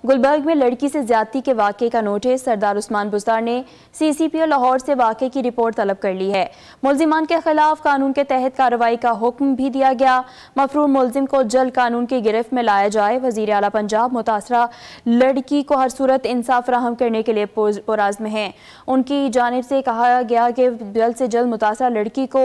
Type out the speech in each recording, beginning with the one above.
गुलबर्ग में लड़की से ज्यादती के वाक़े का नोटिस। सरदार उस्मान बुज़दार ने CCPO लाहौर से वाक़े की रिपोर्ट तलब कर ली है। मुल्जिमान के खिलाफ कानून के तहत कार्रवाई का हुक्म भी दिया गया। मफरूर मुल्जिम को जल्द कानून की गिरफ्त में लाया जाए। वज़ीर आला पंजाब मुतासरा लड़की को हर सूरत इंसाफ फराहम करने के लिए पुरज़्म हैं। उनकी जानिब से कहा गया कि जल्द से जल्द मुतासरा लड़की को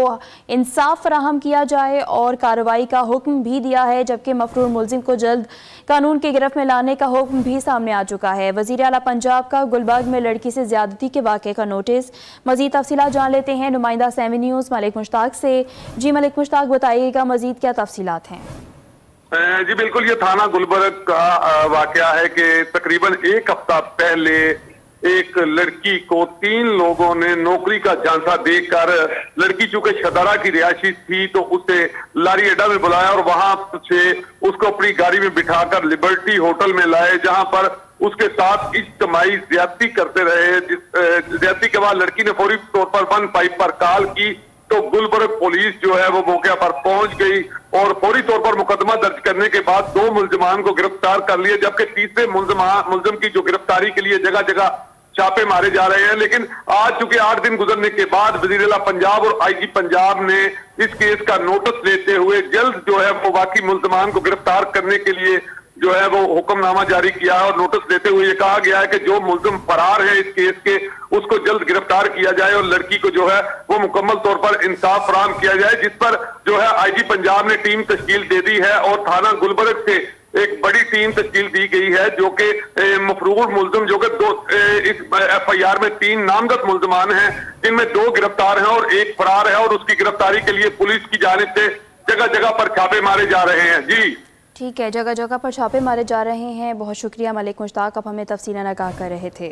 इंसाफ फराहम किया जाए और कार्रवाई का हुक्म भी दिया है, जबकि मफरूर मुल्जिम को जल्द कानून की गिरफ्त में लाने का हुक्म भी सामने आ चुका है। वज़ीर आला पंजाब का गुलबर्ग में लड़की से ज्यादती के वाक़े का नोटिस। मज़ीद तफसीलात जान लेते हैं नुमाइंदा 7 न्यूज़ मलिक मुश्ताक से। जी मलिक मुश्ताक, बताइएगा मज़ीद क्या तफसीलात हैं? जी बिल्कुल, ये थाना गुलबर्ग का वाकया है कि तकरीबन एक हफ्ता पहले एक लड़की को 3 लोगों ने नौकरी का झांसा देकर, लड़की चूंकि शदारा की रिहायशी थी तो उसे लारी अड्डा में बुलाया और वहां से उसको अपनी गाड़ी में बिठाकर लिबर्टी होटल में लाए, जहां पर उसके साथ इज्तिमाई ज्यादती करते रहे। ज्यादती के बाद लड़की ने फौरी तौर पर 155 पर कॉल की तो गुलबर्ग पुलिस जो है वो मौके पर पहुंच गई और फौरी तौर पर मुकदमा दर्ज करने के बाद 2 मुल्जिमान को गिरफ्तार कर लिए, जबकि तीसरे मुल्जिम की जो गिरफ्तारी के लिए जगह जगह छापे मारे जा रहे हैं। लेकिन आज चूंकि 8 दिन गुजरने के बाद वज़ीर आला पंजाब और IG पंजाब ने इस केस का नोटिस लेते हुए जल्द जो है वो बाकी मुल्जिमान को गिरफ्तार करने के लिए जो है वो हुक्मनामा जारी किया है और नोटिस देते हुए ये कहा गया है कि जो मुल्जिम फरार है इस केस के उसको जल्द गिरफ्तार किया जाए और लड़की को जो है वो मुकम्मल तौर पर इंसाफ फराहम किया जाए, जिस पर जो है IG पंजाब ने टीम तश्कील दे दी है और थाना गुलबर्ग से एक बड़ी टीम तश्कील दी गई है, जो कि मफरूर मुल्जिम जो कि इस FIR में 3 नामजद मुल्जिमान हैं, जिनमें 2 गिरफ्तार हैं और 1 फरार है और उसकी गिरफ्तारी के लिए पुलिस की जानिब से जगह जगह पर छापे मारे जा रहे हैं। जी ठीक है, जगह जगह पर छापे मारे जा रहे हैं। बहुत शुक्रिया मलिक मुश्ताक, अब हमें तफसीलन आगाह कर रहे थे।